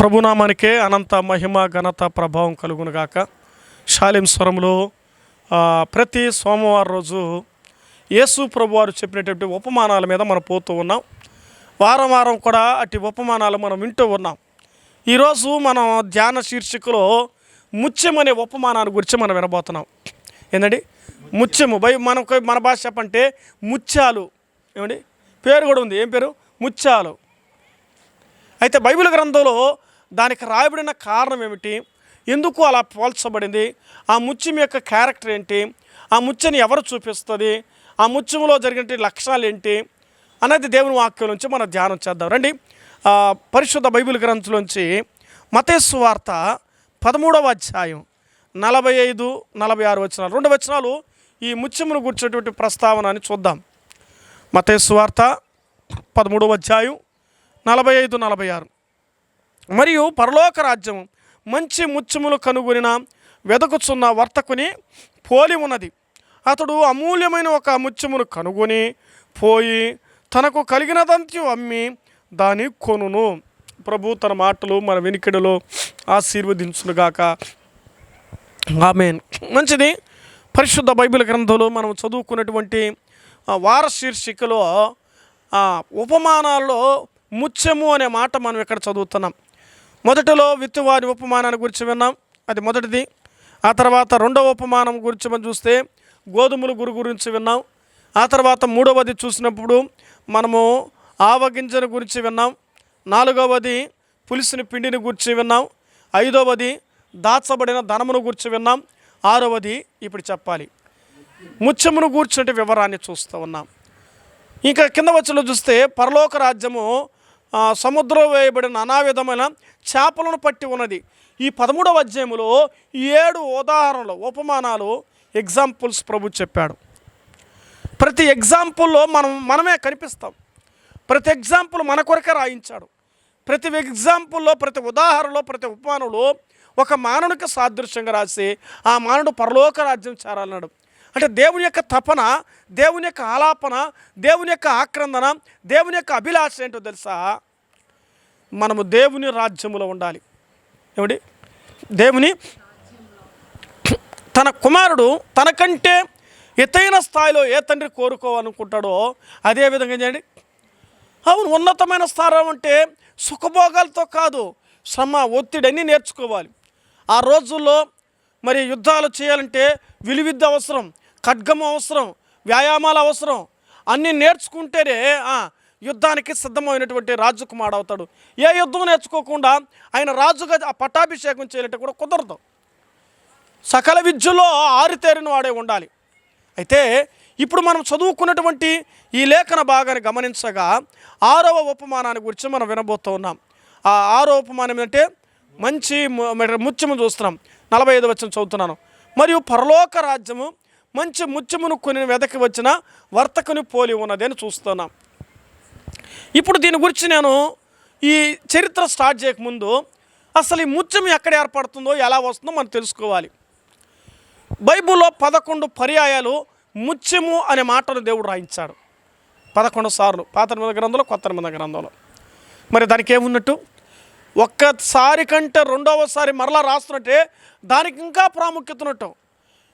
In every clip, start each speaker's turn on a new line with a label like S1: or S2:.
S1: ప్రభునామానికే అనంత మహిమ ఘనత ప్రభావం కలుగునుగాక. షాలేం స్వరంలో ప్రతి సోమవారం రోజు యేసు ప్రభు వారు చెప్పినటువంటి ఉపమానాల మీద మనం పోతూ ఉన్నాం. వారం వారం కూడా అటు ఉపమానాలు మనం వింటూ ఉన్నాం. ఈరోజు మనం ధ్యాన శీర్షికలో ముత్యం అనే ఉపమానాన్ని గురించి మనం వినబోతున్నాం. ఏంటండి ముత్యము? మన భాష చెప్పంటే ముత్యాలు. ఏమండి పేరు కూడా ఉంది. ఏం పేరు? ముత్యాలు. అయితే బైబిల్ గ్రంథంలో దానికి రాయబడిన కారణం ఏమిటి, ఎందుకు అలా పోల్చబడింది, ఆ ముత్యం యొక్క క్యారెక్టర్ ఏంటి, ఆ ముత్యాన్ని ఎవరు చూపిస్తుంది, ఆ ముత్యంలో జరిగిన లక్షణాలు ఏంటి అనేది దేవుని వాక్యం నుంచి మనం ధ్యానం చేద్దాం. రండి, పరిశుద్ధ బైబిల్ గ్రంథంలోంచి మత్తయి సువార్త 13వ అధ్యాయం 45, 46 వచనాలు, 2 వచనాలు ఈ ముత్యమును గుర్చేటువంటి ప్రస్తావన అని చూద్దాం. మత్తయి సువార్త 13వ అధ్యాయం 45, 46. మరియు పరలోక రాజ్యం మంచి ముత్యములు కనుగొనిన వెదకుచున్న వర్తకుని పోలి ఉన్నది. అతడు అమూల్యమైన ఒక ముత్యమును కనుగొని పోయి తనకు కలిగినదంతా అమ్మి దాన్ని కొనును. ప్రభు తన మాటలు మన వెనుకడిలో ఆశీర్వదించునుగాక. ఆమేన్. మంచిది. పరిశుద్ధ బైబిల్ గ్రంథంలో మనం చదువుకున్నటువంటి వార శీర్షికలో ఉపమానాల్లో ముత్యము అనే మాట మనం ఇక్కడ చదువుతున్నాం. మొదటిలో విత్తువారి ఉపమానాన్ని గురించి విన్నాం, అది మొదటిది. ఆ తర్వాత 2వ ఉపమానం గురించి మనం చూస్తే గోధుమల గురించి విన్నాం. ఆ తర్వాత 3వది చూసినప్పుడు మనము ఆవగింజను గురించి విన్నాం. 4వది పులిసిన పిండిని గురించి విన్నాం. 5వది దాచబడిన ధనమును గురించి విన్నాం. 6వది ఇప్పుడు చెప్పాలి ముత్యమును గూర్చినటువంటి వివరాన్ని చూస్తూ ఉన్నాం. ఇంకా కింద వచ్చలో చూస్తే పరలోక రాజ్యము సముద్రం వేయబడిన అనావిధమైన చేపలను పట్టి ఉన్నది. ఈ 13వ అధ్యాయంలో 7 ఉదాహరణలు, ఉపమానాలు, ఎగ్జాంపుల్స్ ప్రభు చెప్పాడు. ప్రతి ఎగ్జాంపుల్లో మనమే కనిపిస్తాం. ప్రతి ఎగ్జాంపుల్ మన కొరకే రాయించాడు. ప్రతి ఎగ్జాంపుల్లో, ప్రతి ఉదాహరణలో, ప్రతి ఉపమానంలో ఒక మానవునికి సాదృశ్యంగా రాసి ఆ మానవుడు పరలోక రాజ్యం చేరాలన్నాడు. అంటే దేవుని యొక్క తపన, దేవుని యొక్క ఆలాపన, దేవుని యొక్క ఆక్రందన, దేవుని యొక్క అభిలాష ఏంటో తెలుసా? మనము దేవుని రాజ్యములో ఉండాలి. ఏమిటి? దేవుని తన కుమారుడు తనకంటే ఎత్తైన స్థాయిలో ఏ తండ్రి కోరుకోవాలనుకుంటాడో అదే విధంగా చేయండి. అవును, ఉన్నతమైన స్థానం అంటే సుఖభోగాలతో కాదు, శ్రమ, ఒత్తిడి అన్నీ నేర్చుకోవాలి. ఆ రోజుల్లో మరి యుద్ధాలు చేయాలంటే విలువిద్య అవసరం, ఖడ్గము అవసరం, వ్యాయామాలు అవసరం. అన్నీ నేర్చుకుంటేనే యుద్ధానికి సిద్ధమైనటువంటి రాజకుమారుడు అవుతాడు. ఏ యుద్ధం నేర్చుకోకుండా ఆయన రాజుగా ఆ పట్టాభిషేకం చేయాలంటే కూడా కుదరదు. సకల విద్యలో ఆరితేరిన వాడే ఉండాలి. అయితే ఇప్పుడు మనం చదువుకున్నటువంటి ఈ లేఖన భాగాన్ని గమనించగా 6వ ఉపమానాన్ని గురించి మనం వినబోతూ ఉన్నాం. ఆ 6వ ఉపమానం ఏంటంటే మంచి ముత్యము చూస్తున్నాం. 45 వచనం చదువుతున్నాను. మరియు పరలోక రాజ్యము మంచి ముత్యమును కొని వెదకి వచ్చిన వర్తకుని పోలి ఉన్నది అని చూస్తున్నాం. ఇప్పుడు దీని గురించి నేను ఈ చరిత్ర స్టార్ట్ చేయకముందు అసలు ఈ ముత్యం ఎక్కడ ఏర్పడుతుందో, ఎలా వస్తుందో మనం తెలుసుకోవాలి. బైబిల్లో 11 పర్యాయాలు ముత్యము అనే మాటను దేవుడు రాయించాడు. 11 సార్లు పాత నిబంధన గ్రంథంలో, కొత్త నిబంధన గ్రంథంలో. మరి దానికి ఏమున్నట్టు? ఒక్కసారి కంటే 2వసారి మరలా రాస్తున్నట్టే దానికి ఇంకా ప్రాముఖ్యత ఉన్నట్టు.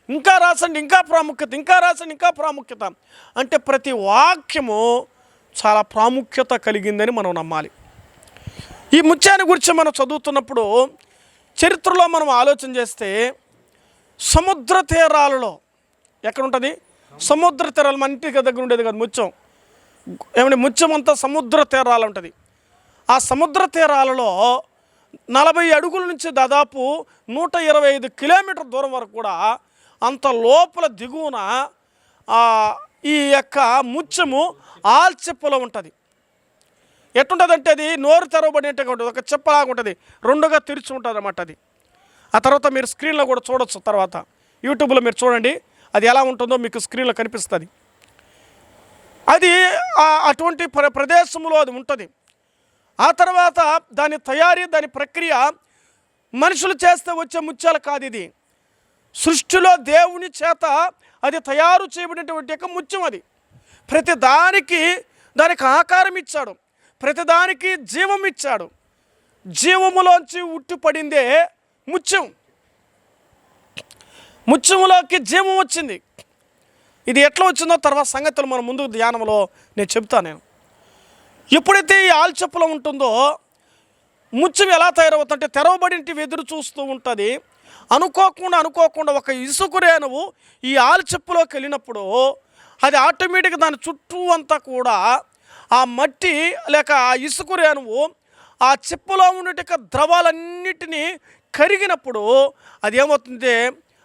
S1: ఇంకా రాసండి, ఇంకా ప్రాముఖ్యత, ఇంకా రాసండి, ఇంకా ప్రాముఖ్యత. అంటే ప్రతి వాక్యము చాలా ప్రాముఖ్యత కలిగిందని మనం నమ్మాలి. ఈ ముత్యాన్ని గురించి మనం చదువుతున్నప్పుడు చరిత్రలో మనం ఆలోచన చేస్తే సముద్ర తీరాలలో ఎక్కడ ఉంటుంది? సముద్ర తీరాలు మన ఇంటికి దగ్గర ఉండేది కదా ముత్యం. ఏమంటే ముత్యం అంతా సముద్ర తీరాలు ఉంటుంది. ఆ సముద్ర తీరాలలో 40 అడుగుల నుంచి దాదాపు 125 కిలోమీటర్ దూరం వరకు కూడా అంత లోపల దిగువన ఈ యొక్క ముత్యము ఆల్చిప్పలో ఉంటుంది. ఎట్టుంటుందంటే అది నోరు తెరవబడినట్టుగా ఉంటుంది, ఒక చెప్పలాగా ఉంటుంది, 2గా తెరిచి ఉంటుంది అన్నమాట. అది ఆ తర్వాత మీరు స్క్రీన్లో కూడా చూడొచ్చు. తర్వాత యూట్యూబ్లో మీరు చూడండి, అది ఎలా ఉంటుందో మీకు స్క్రీన్లో కనిపిస్తుంది. అది అటువంటి ప్రదేశంలో అది ఉంటుంది. ఆ తర్వాత దాని తయారీ, దాని ప్రక్రియ మనుషులు చేస్తే వచ్చే ముత్యాలు కాదు. ఇది సృష్టిలో దేవుని చేత అది తయారు చేయబడినటువంటి యొక్క ముత్యం. అది ప్రతి దానికి ఆకారం ఇచ్చాడు, ప్రతిదానికి జీవం ఇచ్చాడు. జీవములోంచి ఉట్టిపడిందే ముత్యం. ముత్యములోకి జీవం వచ్చింది. ఇది ఎట్లా వచ్చిందో తర్వాత సంగతులు మనం ముందు ధ్యానంలో నేను చెప్తాను. ఎప్పుడైతే ఈ ఆల్చెప్పులో ఉంటుందో ముత్యం ఎలా తయారవుతుందంటే తెరవబడింటి ఎదురు చూస్తూ ఉంటుంది. అనుకోకుండా ఒక ఇసుక రేణువు ఈ ఆల్చెప్పులోకి వెళ్ళినప్పుడు అది ఆటోమేటిక్గా దాని చుట్టూ అంతా కూడా ఆ మట్టి లేక ఆ ఇసుక రేణువు ఆ చెప్పులో ఉన్నట్టుగా ద్రవాలన్నిటినీ కరిగినప్పుడు అది ఏమవుతుంది,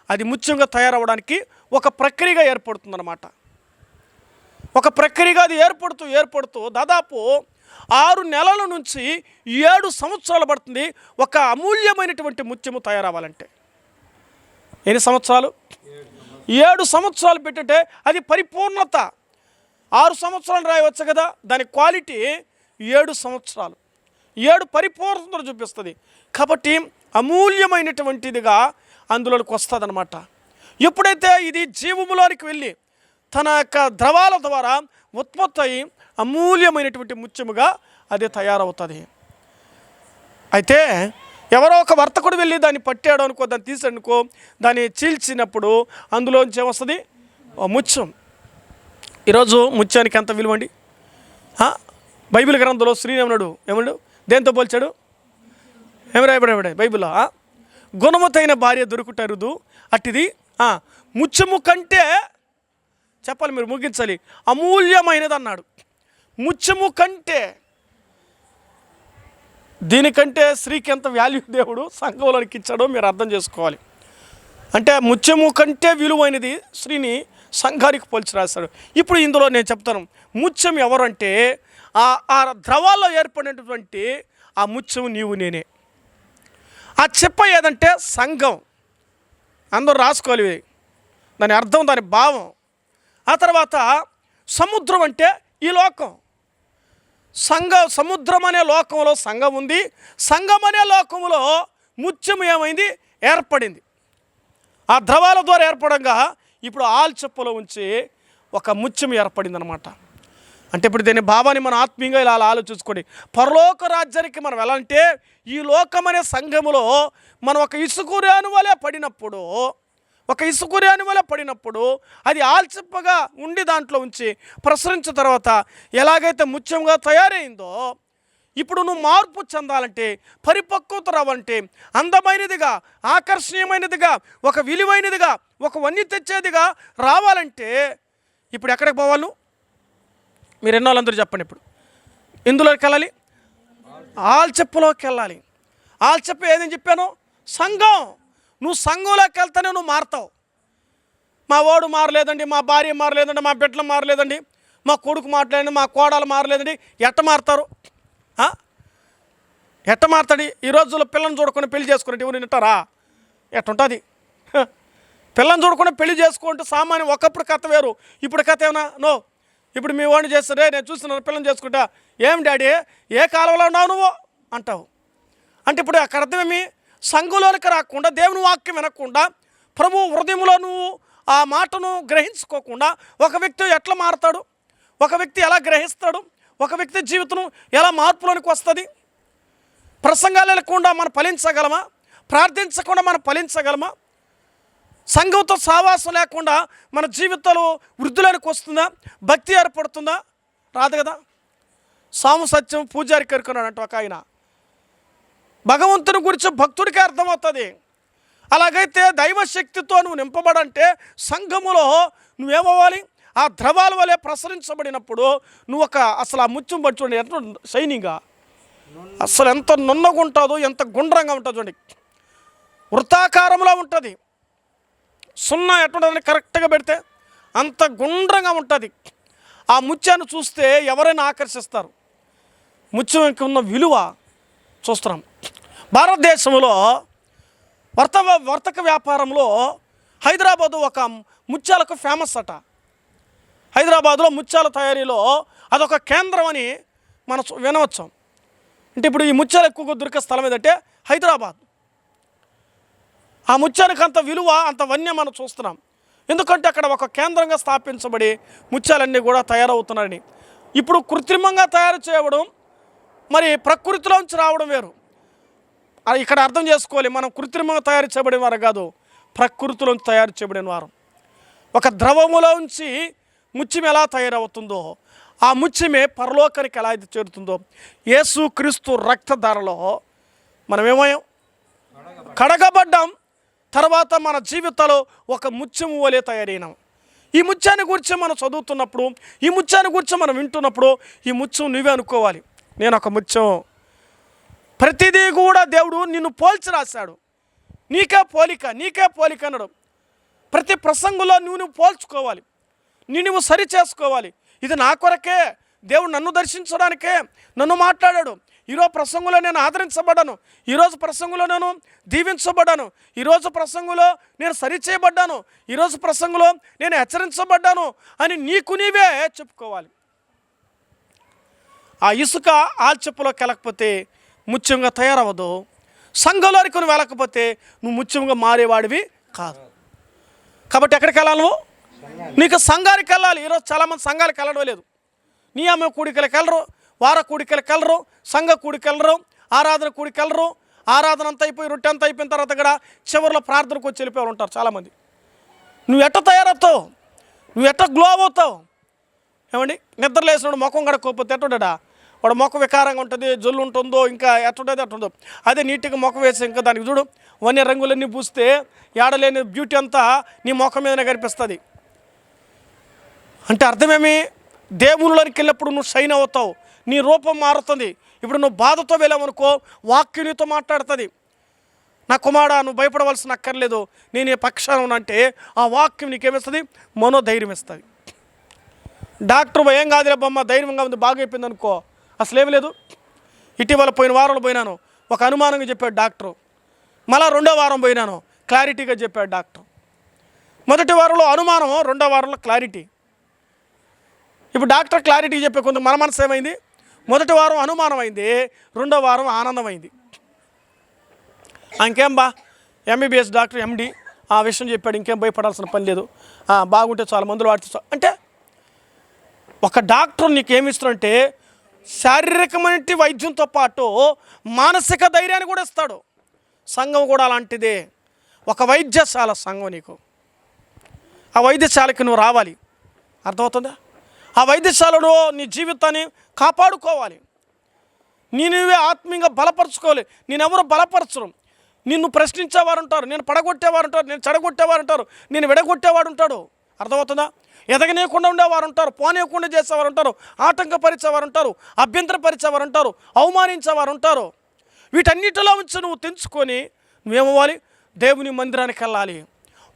S1: అది ముత్యంగా తయారవడానికి ఒక ప్రక్రియగా ఏర్పడుతుందన్నమాట. ఒక ప్రక్రియగా అది ఏర్పడుతూ దాదాపు 6 నెలల నుంచి 7 సంవత్సరాలు పడుతుంది ఒక అమూల్యమైనటువంటి ముత్యము తయారవ్వాలంటే. ఎన్ని సంవత్సరాలు? 7 సంవత్సరాలు పెట్టితే అది పరిపూర్ణత. 6 సంవత్సరాలు రాయవచ్చు కదా, దాని క్వాలిటీ 7 సంవత్సరాలు, 7 పరిపూర్ణతను చూపిస్తుంది. కాబట్టి అమూల్యమైనటువంటిదిగా అందులోకి వస్తుంది అన్నమాట. ఎప్పుడైతే ఇది జీవములోనికి వెళ్ళి తన యొక్క ద్రవాల ద్వారా ఉత్పత్తి అయి అమూల్యమైనటువంటి ముత్యముగా అది తయారవుతుంది. అయితే ఎవరో ఒక వర్తకుడు వెళ్ళి దాన్ని పట్టాడు అనుకో, దాన్ని తీసాడనుకో, దాన్ని చీల్చినప్పుడు అందులోంచి ఏమొస్తుంది? ముత్యం. ఈరోజు ముత్యానికి ఎంత విలువ అండి? బైబిల్ గ్రంథంలో శ్రీరాముడు ఏమన్నాడు? దేంతో పోల్చాడు? ఏమి రాయబడే బైబిల్లో? గుణవతైన భార్య దొరుకుటరుదు, అట్టిది ముత్యము కంటే, చెప్పాలి మీరు ముగించాలి, అమూల్యమైనది అన్నాడు. ముత్యము కంటే, దీనికంటే స్త్రీకి ఎంత వాల్యూ దేవుడు సంఘంలోనికి ఇచ్చాడో మీరు అర్థం చేసుకోవాలి. అంటే ముత్యము కంటే విలువైనది స్త్రీని సంఘానికి పోల్చి రాశాడు. ఇప్పుడు ఇందులో నేను చెప్తాను, ముత్యం ఎవరంటే ఆ ద్రవాల్లో ఏర్పడినటువంటి ఆ ముత్యము నీవు నేనే. ఆ చెప్ప ఏదంటే సంఘం. అందరూ రాసుకోవాలి దాని అర్థం, దాని భావం. ఆ తర్వాత సముద్రం అంటే ఈ లోకం. సముద్రం అనే లోకంలో సంఘం ఉంది. సంఘం అనే లోకంలో ముత్యం ఏమైంది? ఏర్పడింది. ఆ ద్రవాల ద్వారా ఏర్పడంగా ఇప్పుడు ఆల్చెప్పలో ఉంచి ఒక ముత్యం ఏర్పడింది అనమాట. అంటే ఇప్పుడు దీని భావాన్ని మనం ఆత్మీయంగా ఇలా ఆలోచించుకోండి. పరలోక రాజ్యానికి మనం ఎలా అంటే ఈ లోకం అనే సంఘములో మనం ఒక ఇసుకురేణు వలె పడినప్పుడు అది ఆల్చిప్పగా ఉండి దాంట్లో ఉంచి ప్రసరించిన తర్వాత ఎలాగైతే ముత్యంగా తయారైందో, ఇప్పుడు నువ్వు మార్పు చెందాలంటే, పరిపక్వత రావాలంటే, అందమైనదిగా, ఆకర్షణీయమైనదిగా, ఒక విలువైనదిగా, ఒక వన్ని తెచ్చేదిగా రావాలంటే ఇప్పుడు ఎక్కడికి పోవాలి? మీరు ఎన్నో వాళ్ళందరూ చెప్పండి. ఇప్పుడు ఇందులోకి వెళ్ళాలి, ఆల్చెప్పులోకి వెళ్ళాలి. ఆల్చెప్ప ఏదని చెప్పాను? సంఘం. నువ్వు సంఘంలోకి వెళ్తానే నువ్వు మారుతావు. మా వాడు మారలేదండి, మా భార్య మారలేదండి, మా బిడ్డలు మారలేదండి, మా కొడుకు మారలేదండి, మా కోడలు మారలేదండి. ఎట్ట మారుతారు? ఎట్ట మారుతాడు? ఈ రోజుల్లో పిల్లని చూడకుండా పెళ్లి చేసుకున్నట్టు ఎవరు వింటారా? ఎట్టుంటుంది? పిల్లని చూడకుండా పెళ్లి చేసుకుంటే సామాన్యం. ఒకప్పుడు కథ వేరు, ఇప్పుడు కథ ఏమన్నా? నో. ఇప్పుడు మీ వాడిని చేస్తారే, నేను చూస్తున్నాను పిల్లని చేసుకుంటా. ఏం డాడీ, ఏ కాలంలో ఉన్నావు నువ్వు అంటావు. అంటే ఇప్పుడు అక్కడ అర్థమేమి? సంఘంలోనికి రాకుండా, దేవుని వాక్యం వినకుండా, ప్రభు హృదయంలో నువ్వు ఆ మాటను గ్రహించుకోకుండా ఒక వ్యక్తి ఎట్లా మారుతాడు? ఒక వ్యక్తి ఎలా గ్రహిస్తాడు? ఒక వ్యక్తి జీవితం ఎలా మార్పులోనికి వస్తుంది? ప్రసంగాలు లేకుండా మనం ఫలించగలమా? ప్రార్థించకుండా మనం ఫలించగలమా? సంఘంతో సావాసం లేకుండా మన జీవితాలు వృద్ధులకు వస్తుందా? భక్తి ఏర్పడుతుందా? రాదు కదా. సాము సత్యం పూజారి కరుకున్నాడంట ఒక ఆయన. భగవంతుని గురించి భక్తుడికి అర్థమవుతుంది. అలాగైతే దైవశక్తితో నువ్వు నింపబడంటే సంఘములో నువ్వేమవ్వాలి? ఆ ద్రవాల వలె ప్రసరించబడినప్పుడు నువ్వు అసలు ఆ ముత్యం పట్టి చూడండి, ఎంత షైనింగ్గా, అసలు ఎంత నున్నగా ఉంటుందో, ఎంత గుండ్రంగా ఉంటుంది చూడండి, వృత్తాకారంలో ఉంటుంది. సున్నా ఎట్టుంటుందని కరెక్ట్గా పెడితే అంత గుండ్రంగా ఉంటుంది. ఆ ముత్యాన్ని చూస్తే ఎవరైనా ఆకర్షిస్తారు. ముత్యంకి ఉన్న విలువ చూస్తున్నాం. భారతదేశంలో వర్తక వ్యాపారంలో హైదరాబాదు ఒక ముత్యాలకు ఫేమస్ అట. హైదరాబాదులో ముత్యాల తయారీలో అదొక కేంద్రం అని మనం వినవచ్చు. అంటే ఇప్పుడు ఈ ముత్యాలు ఎక్కువగా దొరికే స్థలం ఏదంటే హైదరాబాద్. ఆ ముత్యానికి అంత విలువ, అంత వన్యం మనం చూస్తున్నాం. ఎందుకంటే అక్కడ ఒక కేంద్రంగా స్థాపించబడి ముత్యాలన్నీ కూడా తయారవుతున్నాయని. ఇప్పుడు కృత్రిమంగా తయారు చేయడం, మరి ప్రకృతిలోంచి రావడం వేరు. ఇక్కడ అర్థం చేసుకోవాలి, మనం కృత్రిమంగా తయారు చేయబడిన వారు కాదు, ప్రకృతిలో తయారు చేయబడిన వారు. ఒక ద్రవములో ఉంచి ముత్యం ఎలా తయారవుతుందో, ఆ ముత్యమే పరలోకానికి ఎలా అయితే చేరుతుందో, యేసు క్రీస్తు రక్తధారలో మనమేమయ్యాం, కడగబడ్డాం. తర్వాత మన జీవితంలో ఒక ముత్యం వలె తయారైనాం. ఈ ముత్యాన్ని గురించి మనం చదువుతున్నప్పుడు, ఈ ముత్యాన్ని గురించి మనం వింటున్నప్పుడు, ఈ ముత్యం నువ్వే అనుకోవాలి, నేను ఒక ముత్యం. ప్రతిదీ కూడా దేవుడు నిన్ను పోల్చి రాశాడు. నీకే పోలిక అన్నాడు. ప్రతి ప్రసంగంలో నువ్వు పోల్చుకోవాలి, నువ్వు సరి చేసుకోవాలి. ఇది నా కొరకే, దేవుడు నన్ను దర్శించడానికే నన్ను మాట్లాడాడు. ఈరోజు ప్రసంగంలో నేను ఆదరించబడ్డాను, ఈరోజు ప్రసంగంలో నేను దీవించబడ్డాను, ఈరోజు ప్రసంగంలో నేను సరిచేయబడ్డాను, ఈరోజు ప్రసంగంలో నేను హెచ్చరించబడ్డాను అని నీకు నీవే చెప్పుకోవాలి. ఆ ఇసుక ఆల్చెప్పులోకి వెళ్ళకపోతే ముత్యంగా తయారవ్వదు. సంఘంలోకి నువ్వు వెళ్ళకపోతే నువ్వు ముత్యంగా మారేవాడివి కాదు. కాబట్టి ఎక్కడికి వెళ్ళాలి? నువ్వు నీకు సంఘానికి వెళ్ళాలి. ఈరోజు చాలామంది సంఘాలకు వెళ్ళడం లేదు. నియమ కూడికలకు వెళ్ళరు, వార కూడికలకు వెళ్ళరు, సంఘ కూడికి వెళ్ళరు, ఆరాధన కూడికి వెళ్ళరు. ఆరాధన అంతా అయిపోయి, రొట్టె అంతా అయిపోయిన తర్వాత కూడా చివరిలో ప్రార్థనకు వచ్చి వెళ్ళిపోయి ఉంటారు చాలామంది. నువ్వు ఎట్ట తయారవుతావు? నువ్వు ఎట్ట గ్లో అవుతావు? ఏమండి, నిద్ర లేసినప్పుడు ముఖం కడుక్కోకపోతే ఎట్టుండడా? వాడు ముఖం వికారంగా ఉంటుంది, జొల్లు ఉంటుందో, ఇంకా ఎట్టుంటుంది అట్టుందో. అదే నీట్గా ముఖం వేసి ఇంకా దానికి చూడు, వన్య రంగులన్నీ పూస్తే ఏడలేని బ్యూటీ అంతా నీ ముఖం మీదనే కనిపిస్తుంది. అంటే అర్థమేమి? దేవుళ్ళలోనికి వెళ్ళినప్పుడు నువ్వు షైన్ అవుతావు, నీ రూపం మారుతుంది. ఇప్పుడు నువ్వు బాధతో వెళ్ళామనుకో, వాక్యం నీతో మాట్లాడుతుంది. నా కుమారుడా, నువ్వు భయపడవలసిన అక్కర్లేదు, నేను ఈ పక్షాన ఉన్నా ఆ వాక్యం నీకేమిస్తుంది? మనోధైర్యం ఇస్తుంది. డాక్టర్ ఏం కాదులే బొమ్మ, ధైర్యంగా ఉంది, బాగా అయిపోయింది అనుకో, అసలేమి లేదు. ఇటీవల పోయిన వారంలో పోయినాను, ఒక అనుమానంగా చెప్పాడు డాక్టరు. మళ్ళా రెండో వారం పోయినాను, క్లారిటీగా చెప్పాడు డాక్టర్. మొదటి వారంలో అనుమానం, రెండో వారంలో క్లారిటీ. ఇప్పుడు డాక్టర్ క్లారిటీ చెప్పే కొంత మన మనసు ఏమైంది? మొదటి వారం అనుమానం అయింది, రెండో వారం ఆనందమైంది. ఇంకేం బా, ఎంబీబీఎస్ డాక్టర్ ఎండి ఆ విషయం చెప్పాడు, ఇంకేం భయపడాల్సిన పని లేదు, బాగుంటే చాలా మందులు వాడితే. అంటే ఒక డాక్టర్ నీకు ఏమి ఇస్తాడంటే శారీరకమైన వైద్యంతో పాటు మానసిక ధైర్యాన్ని కూడా ఇస్తాడు. సంఘం కూడా అలాంటిదే, ఒక వైద్యశాల సంఘం. నీకు ఆ వైద్యశాలకి నువ్వు రావాలి, అర్థమవుతుందా? ఆ వైద్యశాలలో నీ జీవితాన్ని కాపాడుకోవాలి, నువ్వే ఆత్మీయంగా బలపరచుకోవాలి. నేనెవరు బలపరచరు. నిన్ను ప్రశ్నించేవారు ఉంటారు, నేను పడగొట్టేవారు ఉంటారు, నేను చెడగొట్టేవారు ఉంటారు, నేను విడగొట్టేవాడు ఉంటాడు. అర్థమవుతుందా? ఎదగనీయకుండా ఉండేవారు ఉంటారు, పోనీయకుండా చేసేవారు ఉంటారు, ఆటంకపరిచేవారు ఉంటారు, అభ్యంతరపరిచేవారు ఉంటారు, అవమానించేవారు ఉంటారు. వీటన్నిటిలో ఉంచి నువ్వు తెంచుకొని నువ్వేమవ్వాలి? దేవుని మందిరానికి వెళ్ళాలి.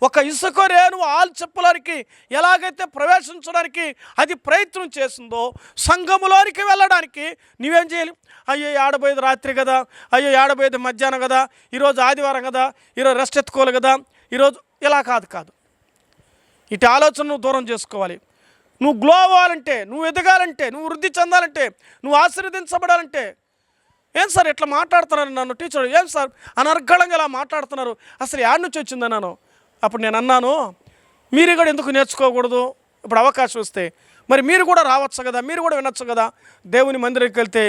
S1: ఒక ఇసుక రేణు ఆల్చెప్పులోనికి ఎలాగైతే ప్రవేశించడానికి అది ప్రయత్నం చేసిందో, సంఘములోనికి వెళ్ళడానికి నువ్వేం చేయాలి? అయ్యో ఆడబోయేది రాత్రి కదా, అయ్యో ఆడబోయేది మధ్యాహ్నం కదా, ఈరోజు ఆదివారం కదా, ఈరోజు రెస్ట్ ఎత్తుకోవాలి కదా, ఈరోజు ఇలా కాదు. ఇటు ఆలోచన నువ్వు దూరం చేసుకోవాలి. నువ్వు గ్లో అవ్వాలంటే, నువ్వు ఎదగాలంటే, నువ్వు వృద్ధి చెందాలంటే, నువ్వు ఆశీర్వదించబడాలంటే, ఏం సార్ ఇట్లా మాట్లాడుతున్నారు నన్ను టీచర్, ఏం సార్ అనర్గళంగా ఇలా మాట్లాడుతున్నారు, అసలు యాడ్ నుంచి వచ్చిందన్నాను. అప్పుడు నేను అన్నాను, మీరు కూడా ఎందుకు నేర్చుకోకూడదు? ఇప్పుడు అవకాశం వస్తే మరి మీరు కూడా రావచ్చు కదా, మీరు కూడా వినొచ్చు కదా. దేవుని మందిరానికి వెళ్తే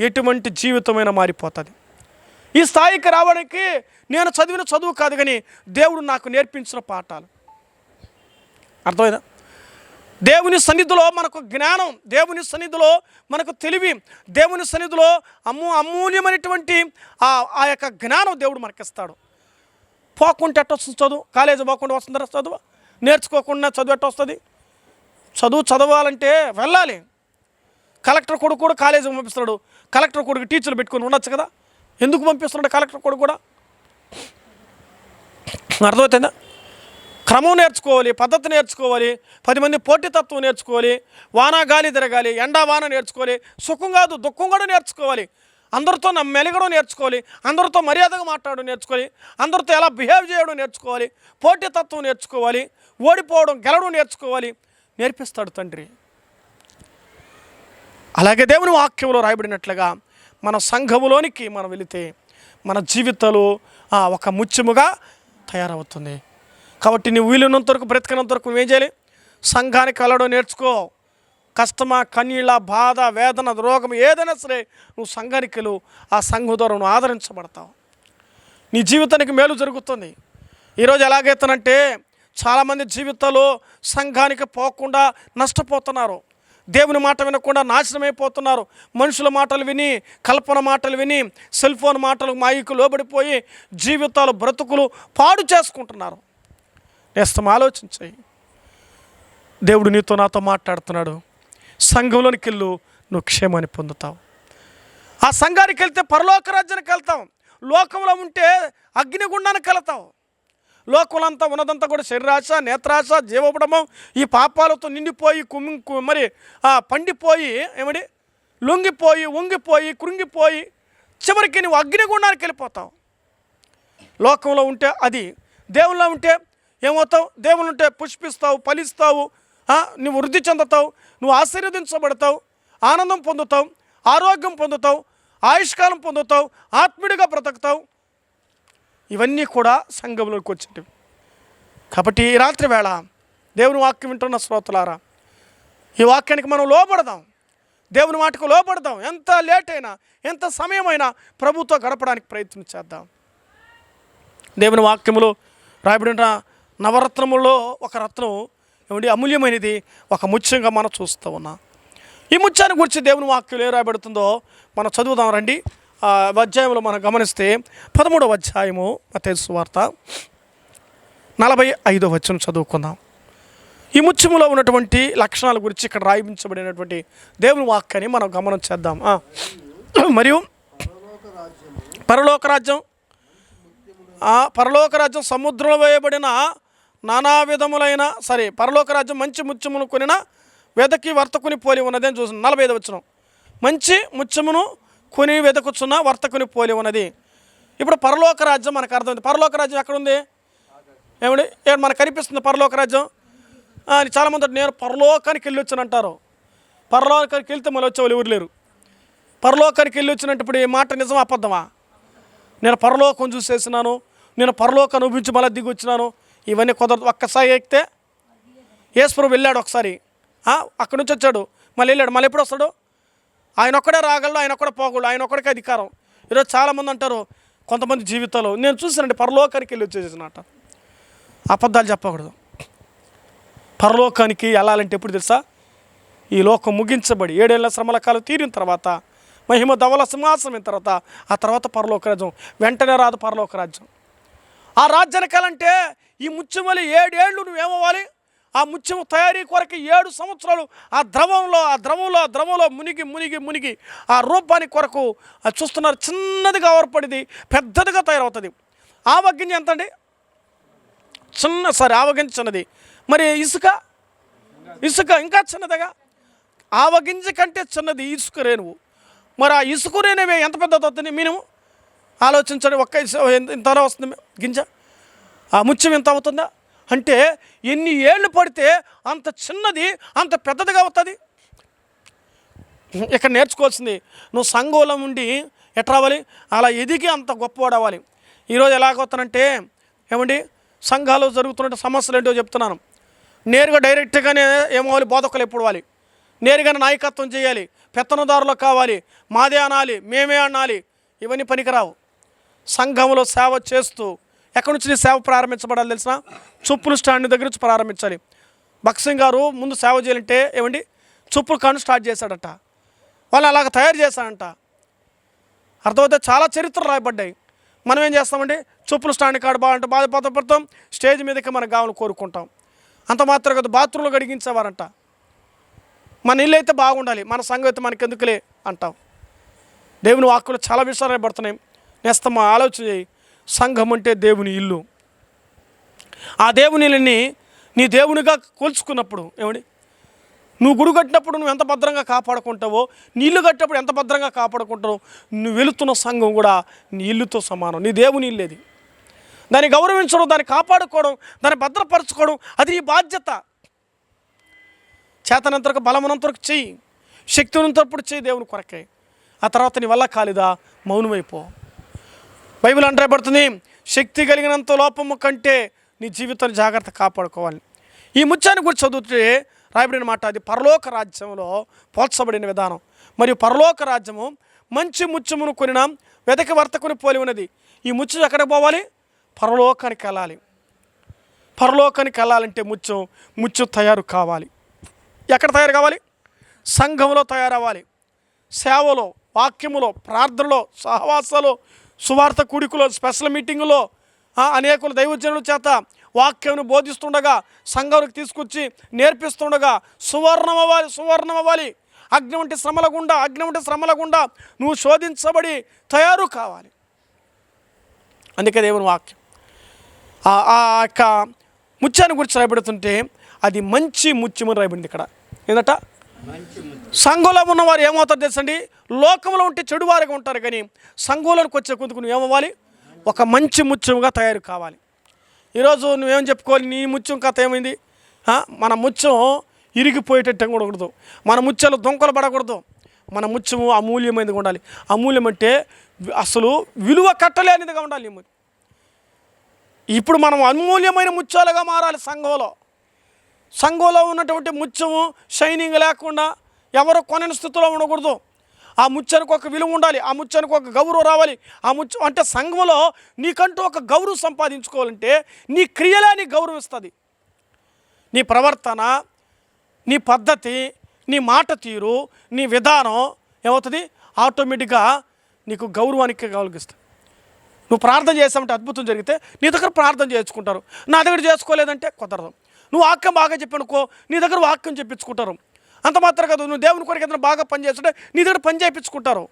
S1: ఎటువంటి జీవితమైనా మారిపోతుంది. ఈ స్థాయికి రావడానికి నేను చదివిన చదువు కాదు, కానీ దేవుడు నాకు నేర్పించిన పాఠాలు. అర్థమైందా? దేవుని సన్నిధిలో మనకు జ్ఞానం, దేవుని సన్నిధిలో మనకు తెలివి, దేవుని సన్నిధిలో అమూల్యమైనటువంటి ఆ యొక్క జ్ఞానం దేవుడు మనకిస్తాడు. పోకుంటే ఎట్ట వస్తుంది చదువు? కాలేజీ పోకుండా వస్తుందా చదువు? నేర్చుకోకుండా చదువు ఎట్ట వస్తుంది? చదవాలంటే వెళ్ళాలి. కలెక్టర్ కొడుకు కూడా కాలేజీ పంపిస్తున్నాడు, కలెక్టర్ కొడుకు టీచర్లు పెట్టుకొని ఉండొచ్చు కదా, ఎందుకు పంపిస్తున్నాడు కలెక్టర్ కొడుకు కూడా? అర్థమవుతుందా? క్రమం నేర్చుకోవాలి, పద్ధతి నేర్చుకోవాలి, 10 మంది పోటీతత్వం నేర్చుకోవాలి, వాన గాలి తిరగాలి, ఎండా వాన నేర్చుకోవాలి, సుఖం కాదు దుఃఖం కూడా నేర్చుకోవాలి, అందరితో మెలగడం నేర్చుకోవాలి, అందరితో మర్యాదగా మాట్లాడడం నేర్చుకోవాలి, అందరితో ఎలా బిహేవ్ చేయడం నేర్చుకోవాలి, పోటీతత్వం నేర్చుకోవాలి, ఓడిపోవడం గెలవడం నేర్చుకోవాలి. నేర్పిస్తాడు తండ్రి. అలాగే దేవుని వాక్యంలో రాయబడినట్లుగా మన సంఘములోనికి మనం వెళితే మన జీవితాలు ఒక ముత్యముగా తయారవుతుంది. కాబట్టి నువ్వు వీలున్నంత వరకు, బ్రతికినంత వరకు నువ్వేం చేయాలి? సంఘానికి వెళ్ళడం నేర్చుకో. కష్టమా, కన్నీళ్ళ, బాధ, వేదన, రోగం ఏదైనా సరే నువ్వు సంఘానికి వెళ్ళు. ఆ సంఘం ద్వారా నువ్వు ఆదరించబడతావు. నీ జీవితానికి మేలు జరుగుతుంది. ఈరోజు ఎలాగైతేనంటే చాలామంది జీవితాలు సంఘానికి పోకుండా నష్టపోతున్నారు. దేవుని మాట వినకుండా నాశనమైపోతున్నారు. మనుషుల మాటలు విని, కల్పన మాటలు విని, సెల్ ఫోన్ మాటలు మాయకు లోబడిపోయి జీవితాలు బ్రతుకులు పాడు చేసుకుంటున్నారు. నేస్తం ఆలోచించాయి. దేవుడు నీతో నాతో మాట్లాడుతున్నాడు. సంఘంలోనికి వెళ్ళు, నువ్వు క్షేమాన్ని పొందుతావు. ఆ సంఘానికి వెళ్తే పరలోక రాజ్యానికి వెళ్తాం. లోకంలో ఉంటే అగ్నిగుండానికి వెళ్తావు. లోకంలో ఉన్నదంతా కూడా శరీరాశ, నేత్రాశ, జీవపడమం, ఈ పాపాలతో నిండిపోయి మరి పండిపోయి లొంగిపోయి, వంగిపోయి, కృంగిపోయి చివరికి నువ్వు అగ్నిగుండానికి వెళ్ళిపోతావు. లోకంలో ఉంటే అది, దేవుల్లో ఉంటే ఏమవుతావు? దేవుళ్ళు ఉంటే పుష్పిస్తావు, ఫలిస్తావు, నువ్వు వృద్ధి చెందుతావు, నువ్వు ఆశీర్వదించబడతావు, ఆనందం పొందుతావు, ఆరోగ్యం పొందుతావు, ఆయుష్కాలం పొందుతావు, ఆత్మీయుడిగా బ్రతుకుతావు. ఇవన్నీ కూడా సంఘంలోకి వచ్చేటివి. కాబట్టి ఈ రాత్రి వేళ దేవుని వాక్యం వింటున్న శ్రోతలారా, ఈ వాక్యానికి మనం లోపడదాం. దేవుని మాటకు లోపడదాం. ఎంత లేట్ అయినా, ఎంత సమయమైనా ప్రభుతో గడపడానికి ప్రయత్నం చేద్దాం. దేవుని వాక్యములో రాయబడిన నవరత్నముల్లో ఒక రత్నం అమూల్యమైనది, ఒక ముత్యంగా మనం చూస్తూ ఉన్నాం. ఈ ముత్యాన్ని గురించి దేవుని వాక్యం ఏ రాయబడుతుందో మనం చదువుదాం రండి. అధ్యాయంలో మనం గమనిస్తే 13వ అధ్యాయము మత్తయి సువార్త 45వ వచనం చదువుకుందాం. ఈ ముత్యములో ఉన్నటువంటి లక్షణాల గురించి ఇక్కడ రాయించబడినటువంటి దేవుని వాక్యాన్ని మనం గమనం చేద్దాం. మరియు పరలోక రాజ్యం సముద్రంలో వేయబడిన నానా విధములైన పరలోక రాజ్యం మంచి ముత్యమును కొనిన వెదకి వర్తకుని పోలి ఉన్నదని చూసిన 45వ వచనం. మంచి ముత్యమును కొని వెదకుచున్న వర్తకుని పోలి ఉన్నది. ఇప్పుడు పరలోక రాజ్యం మనకు అర్థమైంది. పరలోక రాజ్యం ఎక్కడ ఉంది? మనకు కనిపిస్తుంది పరలోక రాజ్యం. చాలామంది నేను పరలోకానికి వెళ్ళి వచ్చానంటారు. పరలోకానికి వెళ్తే మళ్ళీ వచ్చేవాళ్ళు ఎవరు లేరు. పరలోకానికి వెళ్ళి వచ్చినట్టు ఇప్పుడు ఈ మాట నిజమా అబద్ధమా? నేను పరలోకం చూసేసినాను, నేను పరలోకం అనుభవించి మళ్ళీ దిగి వచ్చినాను, ఇవన్నీ కుదరదు. ఒక్కసారి ఎక్కితే యేసుప్రభు వెళ్ళాడు, ఒకసారి అక్కడి నుంచి వచ్చాడు, మళ్ళీ వెళ్ళాడు, మళ్ళీ ఎప్పుడు వస్తాడు? ఆయన ఒక్కడే రాగలడు, ఆయన ఒక్కడే పోగలడు, ఆయన ఒక్కడికే అధికారం. ఈరోజు చాలామంది అంటారు, కొంతమంది జీవితాలు నేను చూసానండి పరలోకానికి వెళ్ళి వచ్చేసినట్ట. అబద్ధాలు చెప్పకూడదు. పరలోకానికి వెళ్ళాలంటే ఎప్పుడు తెలుసా? ఈ లోకం ముగించబడి 7 ఏళ్ల శ్రమల కాలం తీరిన తర్వాత, మహిమ ధవల సింహాసనం అయిన తర్వాత, ఆ తర్వాత పరలోక రాజ్యం. వెంటనే రాదు పరలోక రాజ్యం. ఆ రాజ్యానికి వెళ్ళాలంటే ఈ ముత్యం వల్ల 7 ఏళ్ళు నువ్వేమవ్వాలి? ఆ ముత్యము తయారీ కొరకు 7 సంవత్సరాలు ఆ ద్రవంలో మునిగి ఆ రూపానికి కొరకు చూస్తున్నారు. చిన్నదిగా ఏర్పడింది, పెద్దదిగా తయారవుతుంది. ఆవగింజ ఎంత అండి? ఆవగింజ చిన్నది. మరి ఇసుక ఇంకా చిన్నదిగా. ఆవగింజ కంటే చిన్నది ఇసుక రేణువు. మరి ఆ ఇసుక రేణువే ఎంత పెద్దది అవుతుంది? మినిమం ఆలోచించండి. ఇంతలో వస్తుంది గింజ. ఆ ముత్యం ఎంత అవుతుందా? అంటే ఎన్ని ఏళ్ళు పడితే అంత చిన్నది, అంత పెద్దదిగా అవుతుంది. ఇక్కడ నేర్చుకోవాల్సింది, నువ్వు సంఘంలో ఉండి ఎట్లా అవ్వాలి? అలా ఎదిగి అంత గొప్పవాడు అవ్వాలి. ఈరోజు ఎలాగవుతానంటే సంఘాలు జరుగుతున్న సమస్యలు ఏంటో చెప్తున్నాను. నేరుగా డైరెక్ట్గానే ఏమవ్వాలి? బోధకులు ఎప్పుడు వాలి, నేరుగానే నాయకత్వం చేయాలి, పెత్తనదారులు కావాలి, మాదే అనాలి, మేమే అనాలి. ఇవన్నీ పనికిరావు. సంఘంలో సేవ చేస్తూ ఎక్కడి నుంచి నీ సేవ ప్రారంభించబడాలి తెలిసిన? చొప్పులు స్టాండ్ దగ్గర నుంచి ప్రారంభించాలి. భక్సింగ్ గారు ముందు సేవ చేయాలంటే చొప్పులు కాను స్టార్ట్ చేశాడట. వాళ్ళు అలాగ తయారు చేశాడంట. అర్థమైతే చాలా చరిత్రలు రాయబడ్డాయి. మనం ఏం చేస్తామండి? చొప్పులు స్టాండ్ కాడ బాగుంటే బాధపడతాం, స్టేజ్ మీదకి మనకు కావాలని కోరుకుంటాం. అంత మాత్రం కదా బాత్రూంలో గడిగించేవారంట. మన ఇల్లు అయితే బాగుండాలి, మన సంఘం అయితే మనకి ఎందుకులే అంటాం. దేవుని వాక్కులు చాలా విషయాలు రాయబడుతున్నాయి. నేస్తమా ఆలోచన చేయి. సంఘం అంటే దేవుని ఇల్లు. ఆ దేవునిని నీ దేవునిగా కొలుచుకున్నప్పుడు నువ్వు గుడి కట్టినప్పుడు నువ్వు ఎంత భద్రంగా కాపాడుకుంటావో, నీ ఇల్లు కట్టినప్పుడు ఎంత భద్రంగా కాపాడుకుంటావో, నువ్వు వెళుతున్న సంఘం కూడా నీ ఇల్లుతో సమానం. నీ దేవుని ఇల్లేది. దాన్ని గౌరవించడం, దాన్ని కాపాడుకోవడం, దాన్ని భద్రపరచుకోవడం అది నీ బాధ్యత. చేతనంతరకు బలమనంతరకు చెయ్యి, శక్తి ఉన్నప్పుడు చెయ్యి దేవుని కొరకే. ఆ తర్వాత నీ వల్ల కాలిదా మౌనమైపో. బైబిల్ అంటబడుతుంది, శక్తి కలిగినంత లోపము కంటే నీ జీవితాన్ని జాగ్రత్త కాపాడుకోవాలి. ఈ ముత్యాన్ని గురించి చదివితే రాయబడిన మాట, అది పరలోక రాజ్యంలో పోల్చబడిన విధానం. మరియు పరలోక రాజ్యము మంచి ముత్యమును కొనిన వెదకి వర్తకుని పోలి ఉన్నది. ఈ ముత్యం ఎక్కడికి పోవాలి? పరలోకానికి వెళ్ళాలి. పరలోకానికి వెళ్ళాలంటే ముత్యం తయారు కావాలి. ఎక్కడ తయారు కావాలి? సంఘంలో తయారవ్వాలి. సేవలో, వాక్యములో, ప్రార్థనలో, సహవాసాలు, సువార్త కూడికలో, స్పెషల్ మీటింగులో, అనేకుల దైవజనుల చేత వాక్యం బోధిస్తుండగా, సంఘానికి తీసుకొచ్చి నేర్పిస్తుండగా సువర్ణం అవ్వాలి. అగ్ని వంటి శ్రమల గుండా నువ్వు శోధించబడి తయారు కావాలి. అందుకే దేవుని వాక్యం ఆ యొక్క ముత్యాన్ని గురించి రాయబడుతుంటే అది మంచి ముత్యము రాయబడింది ఇక్కడ. ఏంటట? సంఘంలో ఉన్నవారు ఏమవుతారు తెలుసండి? లోకంలో ఉంటే చెడువారుగా ఉంటారు, కానీ సంఘంలోకి వచ్చే కొద్దిగా నువ్వు ఏమవ్వాలి? ఒక మంచి ముత్యముగా తయారు కావాలి. ఈరోజు నువ్వేం చెప్పుకోవాలి? నీ ముత్యం కథ ఏమైంది? మన ముత్యం ఇరిగిపోయేటట్టు ఉండకూడదు, మన ముత్యాలు దొంగలు పడకూడదు. మన ముత్యము అమూల్యమైనదిగా ఉండాలి. అమూల్యం అంటే అసలు విలువ కట్టలేనిదిగా ఉండాలి. ఇప్పుడు మనం అమూల్యమైన ముత్యాలుగా మారాలి. సంఘంలో ఉన్నటువంటి ముత్యము షైనింగ్ లేకుండా ఎవరు కొనని స్థితిలో ఉండకూడదు. ఆ ముత్యానికి ఒక విలువ ఉండాలి, ఆ ముత్యానికి ఒక గౌరవం రావాలి. ఆ ముత్యం అంటే సంఘంలో నీకంటూ ఒక గౌరవం సంపాదించుకోవాలంటే నీ క్రియలే నీ గౌరవం ఇస్తుంది. నీ ప్రవర్తన, నీ పద్ధతి, నీ మాట తీరు, నీ విధానం ఏమవుతుంది? ఆటోమేటిక్గా నీకు గౌరవానికి కలిగిస్తుంది. నువ్వు ప్రార్థన చేసామంటే అద్భుతం జరిగితే నీ దగ్గర ప్రార్థన చేసుకుంటారు, నా దగ్గర చేసుకోలేదంటే కుదరదు. నువ్వు వాక్యం బాగా చెప్పనుకో, నీ దగ్గర వాక్యం చెప్పించుకుంటారు. అంత మాత్రం కాదు, నువ్వు దేవుని కొరకు ఏదైనా బాగా పని చేస్తుంటే నీ దగ్గర పని చేయించుకుంటారు.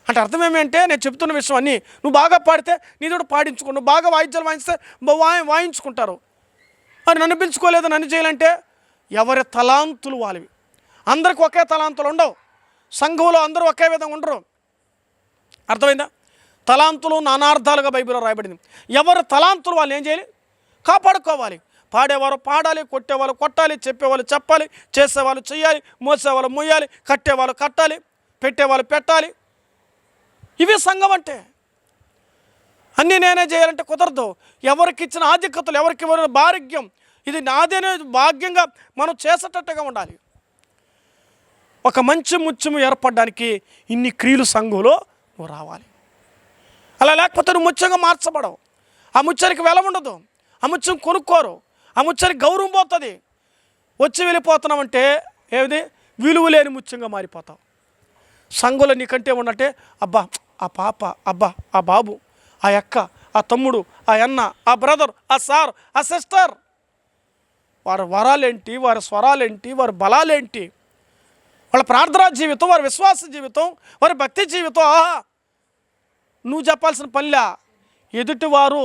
S1: అంటే అర్థం ఏమంటే, నేను చెప్తున్న విషయం అన్నీ నువ్వు బాగా పాడితే నీ దగ్గర పాడించుకో, నువ్వు బాగా వాయిద్యాలు వాయిస్తే వాయించుకుంటారు. మరి నన్ను పిలుచుకోలేదు, నన్ను చేయాలంటే ఎవరి తలాంతులు వాళ్ళవి. అందరికి ఒకే తలాంతులు ఉండవు. సంఘంలో అందరూ ఒకే విధంగా ఉండరు. అర్థమైందా? తలాంతులు నానార్థాలుగా బైబిల్లో రాయబడింది. ఎవరి తలాంతులు వాళ్ళు ఏం చేయాలి? కాపాడుకోవాలి. పాడేవారు పాడాలి, కొట్టేవాళ్ళు కొట్టాలి, చెప్పేవాళ్ళు చెప్పాలి, చేసేవాళ్ళు చేయాలి, మోసేవాళ్ళు మోయాలి, కట్టేవాళ్ళు కట్టాలి, పెట్టేవాళ్ళు పెట్టాలి. ఇవి సంఘం అంటే. అన్నీ నేనే చేయాలంటే కుదరదు. ఎవరికి ఇచ్చిన ఆధిక్యతలు, ఎవరికి ఇవ్వని భాగ్యం, ఇది నాదేనే భాగ్యంగా మనం చేసేటట్టుగా ఉండాలి. ఒక మంచి ముత్యము ఏర్పడడానికి ఇన్ని క్రియలు సంఘంలో నువ్వు రావాలి. అలా లేకపోతే నువ్వు ముత్యంగా మార్చబడవు. ఆ ముత్యానికి వెల ఉండదు, ఆ ముత్యం కొనుక్కోరు, ఆ ముత్యానికి గౌరవం పోతుంది. వచ్చి వెళ్ళిపోతున్నామంటే ఏది? విలువ లేని ముత్యంగా మారిపోతావు. సంఘంలో నీకంటే ఉన్నట్టే అబ్బా ఆ పాప, అబ్బా ఆ బాబు, ఆ అక్క, ఆ తమ్ముడు, ఆ అన్న, ఆ బ్రదర్, ఆ సార్, ఆ సిస్టర్, వారి వరాలేంటి, వారి స్వరాలేంటి, వారి బలాలేంటి, వాళ్ళ ప్రార్థనా జీవితం, వారి విశ్వాస జీవితం, వారి భక్తి జీవితం. నువ్వు చెప్పాల్సిన పనిలా, ఎదుటివారు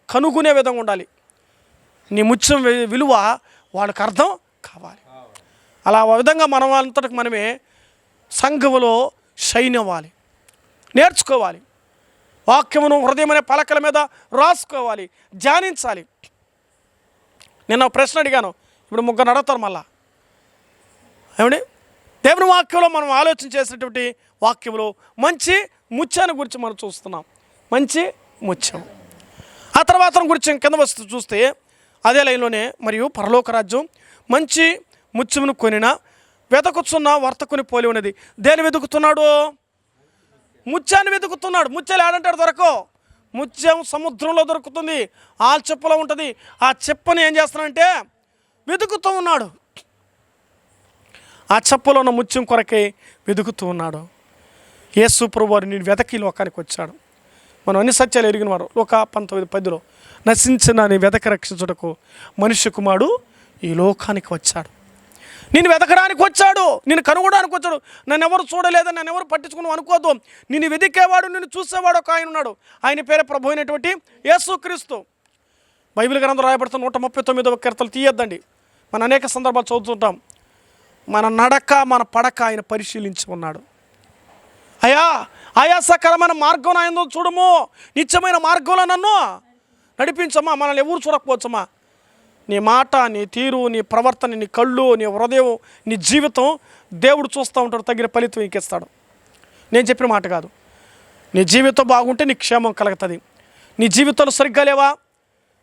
S1: కనుగొనే విధంగా ఉండాలి. నీ ముత్యం విలువ వాళ్ళకి అర్థం కావాలి. అలా విధంగా మనం అంతటికి మనమే సంఘములో షైన్ అవ్వాలి, నేర్చుకోవాలి. వాక్యమును హృదయం అనే పలకల మీద రాసుకోవాలి, ధ్యానించాలి. నేను ప్రశ్న అడిగాను, ఇప్పుడు ముగ్గురు అడుగుతారు మళ్ళా. ఏమండి? దేవుని వాక్యంలో మనం ఆలోచన చేసినటువంటి వాక్యంలో మంచి ముత్యాన్ని గురించి మనం చూస్తున్నాం. మంచి ముత్యం. ఆ తర్వాత గురించి కింద వస్తూ చూస్తే అదే లైన్లోనే, మరియు పరలోక రాజ్యం మంచి ముత్యమును కొనిన వెతకుచున్న వర్తకుని పోలి ఉన్నది. దేని వెతుకుతున్నాడు? ముత్యాన్ని వెతుకుతున్నాడు. ముత్యాలు ఏడంటాడు? దొరకవు. ముత్యం సముద్రంలో దొరుకుతుంది, ఆ చెప్పలో ఉంటుంది. ఆ చెప్పని ఏం చేస్తున్నాడంటే వెతుకుతూ ఉన్నాడు. ఆ చెప్పలో ఉన్న ముత్యం కొరకే వెతుకుతూ ఉన్నాడు. యేసు ప్రభువారు నేను వెతకి లోకానికి వచ్చాడు. మనం అన్ని సత్యాలు ఎరిగిన వారు. లోక 19:10 నశించిన నీ వెతక రక్షించుటకు మనుష్య కుమారుడు ఈ లోకానికి వచ్చాడు. నేను వెతకడానికి వచ్చాడు, నేను కనుగొనడానికి వచ్చాడు. నన్ను ఎవరు చూడలేదని, నన్ను ఎవరు పట్టించుకుని అనుకోవద్దు. నిన్ను వెతికేవాడు, నిన్ను చూసేవాడు ఒక ఆయన ఉన్నాడు. ఆయన పేరే ప్రభు అయినటువంటి యేసుక్రీస్తు. బైబిల్ గ్రంథంలో రాయబడుతున్న 139వ కీర్తన తీయొద్దండి. మనం అనేక సందర్భాలు చదువుతుంటాం. మన నడక, మన పడక ఆయన పరిశీలించి ఉన్నాడు. అయ్యా, ఆయాసకరమైన మార్గం ఆయనతో చూడము, నిత్యమైన మార్గంలో నన్ను నడిపించమ్మా. మనల్ని ఎవరు చూడకపోవచ్చమ్మా. నీ మాట, నీ తీరు, నీ ప్రవర్తన, నీ కళ్ళు, నీ హృదయం, నీ జీవితం దేవుడు చూస్తూ ఉంటాడు. తగిన ఫలితం ఇంకిస్తాడు. నేను చెప్పిన మాట కాదు. నీ జీవితం బాగుంటే నీ క్షేమం కలుగుతుంది. నీ జీవితంలో సరిగ్గా లేవా,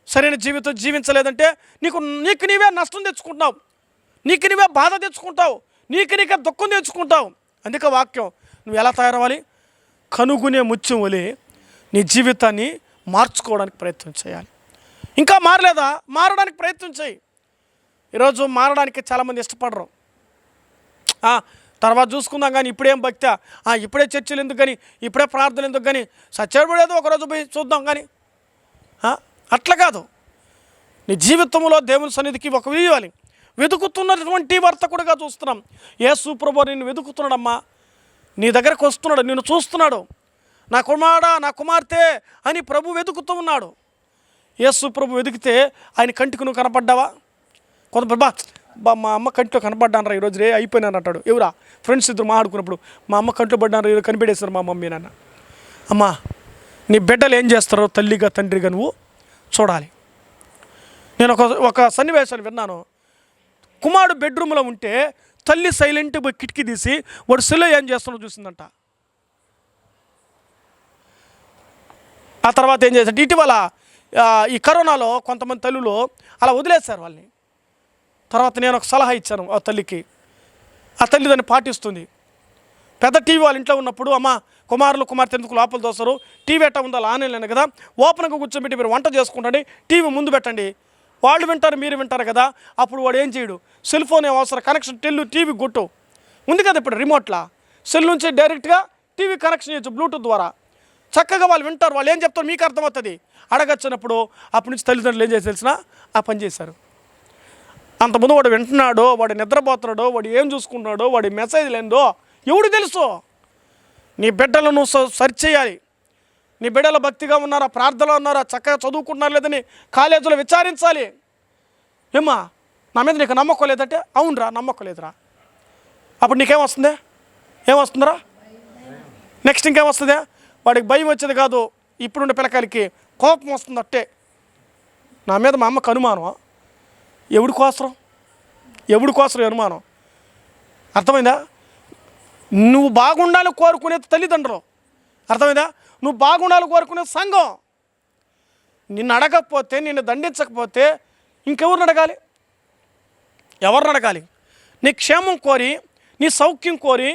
S1: సరైన జీవితం జీవించలేదంటే నీకు నీవే నష్టం తెచ్చుకుంటావు, నీకు నీవే బాధ తెచ్చుకుంటావు, నీకే దుఃఖం తెచ్చుకుంటావు. అందుకే వాక్యం నువ్వు ఎలా తయారవ్వాలి? కనుగొనే ముత్యం వలె నీ జీవితాన్ని మార్చుకోవడానికి ప్రయత్నం చేయాలి. ఇంకా మారలేదా? మారడానికి ప్రయత్నం చేయి. ఈరోజు మారడానికి చాలామంది ఇష్టపడరు. తర్వాత చూసుకుందాం కానీ ఇప్పుడేం భక్తి, ఇప్పుడే చర్చలు ఎందుకు కానీ, ఇప్పుడే ప్రార్థన ఎందుకు కానీ, సత్యపడేదో ఒకరోజు పోయి చూద్దాం కానీ. అట్లా కాదు. నీ జీవితంలో దేవుని సన్నిధికి ఒక ఇవ్వాలి. వెతుకుతున్నటువంటి వర్తకుడుగా చూస్తున్నాం. యేసు ప్రభువు నిన్ను వెతుకుతున్నాడమ్మా, నీ దగ్గరకు వస్తున్నాడు, నిన్ను చూస్తున్నాడు. నా కుమారుడా, నా కుమార్తె అని ప్రభు వెతుకుతూ ఉన్నాడు. యేసు ప్రభు వెతికితే ఆయన కంటికి నువ్వు కనపడ్డావా? కొంత మా అమ్మ కంటిలో కనపడ్డానరా ఈరోజు రే అయిపోయినాను అంటాడు. ఎవరా? ఫ్రెండ్స్ ఇద్దరు మాట్లాడుకున్నప్పుడు మా అమ్మ కంట్లో పడ్డాను, ఈరోజు కనిపెట్టేస్తారు మా మమ్మీ నాన్న. అమ్మా, నీ బిడ్డలు ఏం చేస్తారో తల్లిగా తండ్రిగా నువ్వు చూడాలి. నేను ఒక సన్నివేశాన్ని విన్నాను. కుమారుడు బెడ్రూమ్లో ఉంటే తల్లి సైలెంట్ కిటికీ తీసి వాడు సెల్లో ఏం చేస్తున్నాడో చూసిందంట. ఆ తర్వాత ఏం చేశాడు, ఇటీవల ఈ కరోనాలో కొంతమంది తల్లులు అలా వదిలేశారు వాళ్ళని. తర్వాత నేను ఒక సలహా ఇచ్చాను ఆ తల్లికి. ఆ తల్లి దాన్ని పాటిస్తుంది. పెద్ద టీవీ వాళ్ళ ఇంట్లో ఉన్నప్పుడు, అమ్మ కుమారులు కుమార్తె ఎందుకు లోపల దోస్తారు, టీవీ ఎట్టా ఉందా ఆన్లైన్ కదా, ఓపెన్గా కూర్చోబెట్టి మీరు వంట చేసుకుంటండి, టీవీ ముందు పెట్టండి, వాళ్ళు వింటారు మీరు వింటారు కదా. అప్పుడు వాడు ఏం చేయడు, సెల్ ఫోన్ ఏం అవసరం, కనెక్షన్ టీవీ కొట్టు ఉంది కదా ఇప్పుడు రిమోట్లా, సెల్ నుంచి డైరెక్ట్గా టీవీ కనెక్షన్ చేయొచ్చు బ్లూటూత్ ద్వారా. చక్కగా వాళ్ళు వింటారు, వాళ్ళు ఏం చెప్తారు మీకు అర్థమవుతుంది. అడగచ్చినప్పుడు అప్పటి నుంచి తల్లిదండ్రులు ఏం చేసి తెలిసినా ఆ పని చేశారు. అంతకుముందు వాడు వింటున్నాడో, వాడు నిద్రపోతున్నాడో, వాడు ఏం చూసుకుంటున్నాడో, వాడి మెసేజ్ లేదో ఎవడు తెలుసు. నీ బిడ్డలను సర్చ్ చేయాలి. నీ బిడ్డల భక్తిగా ఉన్నారా, ప్రార్థనలో ఉన్నారా, చక్కగా చదువుకుంటున్నారు లేదని కాలేజీలో విచారించాలి. ఏమ్మా నా మీద నీకు నమ్మకం లేదంటే, అవునరా నమ్మకం లేదురా. అప్పుడు నీకేమొస్తుంది, ఏమొస్తుందిరా? నెక్స్ట్ ఇంకేమొస్తుంది? వాడికి భయం వచ్చేది కాదు, ఇప్పుడుండే పిల్లకాయలకి కోపం వస్తుంది. అట్టే నా మీద మా అమ్మకు అనుమానం. ఎవడి కోసరం అనుమానం? అర్థమైందా? నువ్వు బాగుండాలి కోరుకునేది తల్లిదండ్రులు, అర్థమైందా? నువ్వు బాగుండాలి కోరుకునేది సంఘం. నిన్ను అడగకపోతే, నిన్ను దండించకపోతే ఇంకెవరిని అడగాలి? ఎవరిని అడగాలి? నీ క్షేమం కోరి, నీ సౌఖ్యం కోరి,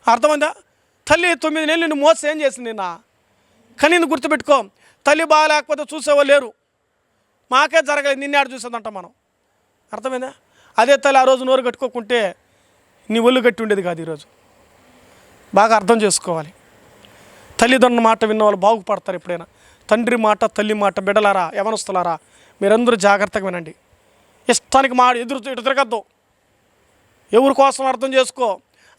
S1: అర్థమైందా? తల్లి 9 నెలలు నిన్ను మోసం ఏం చేసింది నా కానీ నిన్ను గుర్తుపెట్టుకో, తల్లి బాగాలేకపోతే చూసేవాళ్ళు లేరు. మాకే జరగలేదు, నిన్నే ఆడ చూసేదంట మనం. అర్థమైందా? అదే తల్లి ఆ రోజు నోరు కట్టుకోకుంటే నీ ఒళ్ళు కట్టి ఉండేది కాదు. ఈరోజు బాగా అర్థం చేసుకోవాలి. తల్లిదండ్రుల మాట విన్న వాళ్ళు బాగుపడతారు ఎప్పుడైనా. తండ్రి మాట, తల్లి మాట, బిడ్డలారా, యవనస్తులారా మీరందరూ జాగ్రత్తగా వినండి. ఇష్టానికి ఎదురు తిరగద్దు. ఎవరి కోసం అర్థం చేసుకో.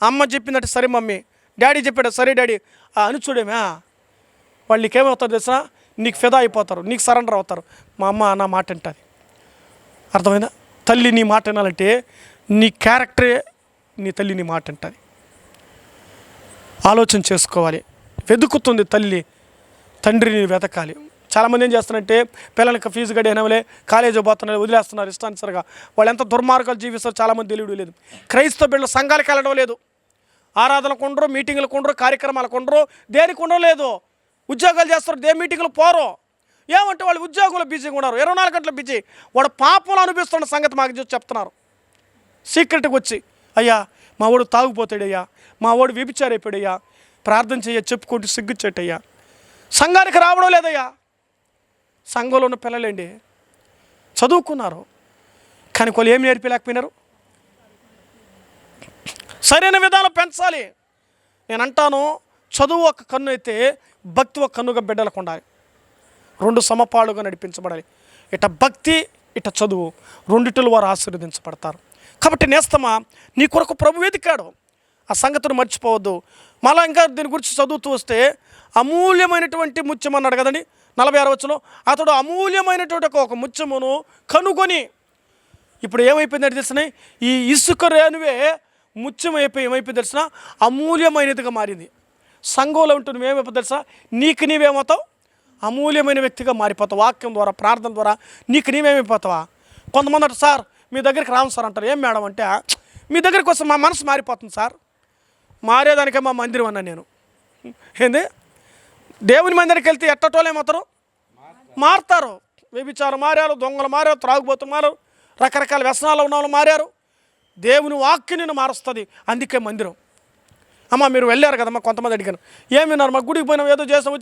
S1: అమ్మ చెప్పిందంటే సరే మమ్మీ, డాడీ చెప్పాడు సరే డాడీ అని చూడేమే, వాళ్ళు నీకేమవుతారు తెలుసా? నీకు ఫిదా అయిపోతారు, నీకు సరెండర్ అవుతారు. మా అమ్మ నా మాట వింటుంది. అర్థమైందా? తల్లి నీ మాట వినాలంటే నీ క్యారెక్టరే నీ తల్లి నీ మాట వింటుంది. ఆలోచన చేసుకోవాలి. వెతుకుతుంది తల్లి, తండ్రిని వెతకాలి. చాలామంది ఏం చేస్తారంటే పిల్లలకి ఫీజు గడి అయినవలే కాలేజీ పోతున్నారు, వదిలేస్తున్నారు ఇష్టానుసారిగా. వాళ్ళు ఎంత దుర్మార్గాలు జీవిస్తారు చాలామంది తెలియడం లేదు. క్రైస్తవ బిడ్డలు సంఘాలకు వెళ్ళడం లేదు, ఆరాధనకు ఉండరు, మీటింగ్లకు ఉండరు, కార్యక్రమాలకు ఉండరు, దేనికి ఉండడం లేదు. ఉద్యోగాలు చేస్తారు, మీటింగ్లు పోరు. ఏమంటే వాళ్ళు ఉద్యోగంలో బిజీగా ఉన్నారు, 24 గంటలు బిజీ. వాడు పాపంలో అనిపిస్తున్న సంగతి మాకు చూసి చెప్తున్నారు. సీక్రెట్గా వచ్చి, అయ్యా మా వాడు తాగుపోతాడయ్యా, మా వాడు వ్యభిచారైపోయాడయ్యా, ప్రార్థన చెయ్య చెప్పుకుంటూ సిగ్గుచ్చేటయ్యా. సంఘానికి రావడం లేదయ్యా. సంఘంలో ఉన్న పిల్లలేండి చదువుకున్నారు, కానీ వాళ్ళు ఏమి నేర్పలేకపోయినారు. సరైన విధానం పెంచాలి. నేను అంటాను, చదువు ఒక కన్ను అయితే భక్తి ఒక కన్నుగా బిడ్డలకు ఉండాలి. 2 సమపాలుగా నడిపించబడాలి. ఇట భక్తి, ఇట చదువు, రెండిటిలో వారు ఆశీర్వదించబడతారు. కాబట్టి నేస్తమా, నీ కొరకు ప్రభు వెతికాడు, ఆ సంగతిని మర్చిపోవద్దు. మళ్ళీ ఇంకా దీని గురించి చదువుతూ వస్తే అమూల్యమైనటువంటి ముత్యం అన్నాడు కదండి 46వ వచనంలో. అతడు అమూల్యమైనటువంటి ఒక ముత్యమును కనుగొని, ఇప్పుడు ఏమైపోయిందంటే తెలిసిన ఈ ఇసుక రేణువే ముత్యం అయిపోయి ఏమైపోయింది తెలిసిన అమూల్యమైనదిగా మారింది. సంఘంలో ఉంటూ నువ్వేమైపోతుంది తెలుసా, నీకు నీవేమవుతావు, అమూల్యమైన వ్యక్తిగా మారిపోతావు. వాక్యం ద్వారా, ప్రార్థన ద్వారా నీకు నీవేమైపోతావా. కొంతమంది అంటారు, సార్ మీ దగ్గరికి రాము సార్ అంటారు. ఏం మేడం అంటే, మీ దగ్గరికి వస్తే మా మనసు మారిపోతుంది సార్. మారేదానికే మా మందిరం అన్నా నేను. ఏంది, దేవుని మందిరికి వెళ్తే ఎట్టటోళ్ళు ఏమవుతారు, మారుతారు. వ్యభిచారం మారారు, దొంగలు మారారు, త్రాగుబోతులు మారారు, రకరకాల వ్యసనాలు ఉన్న వాళ్ళు మారారు. దేవుని వాక్యం నిన్ను మారుస్తుంది. అందుకే మందిరం. అమ్మ మీరు వెళ్ళారు కదమ్మా కొంతమంది అడిగాను ఏం విన్నారు మా గుడికి పోయినాం ఏదో చేస్తాం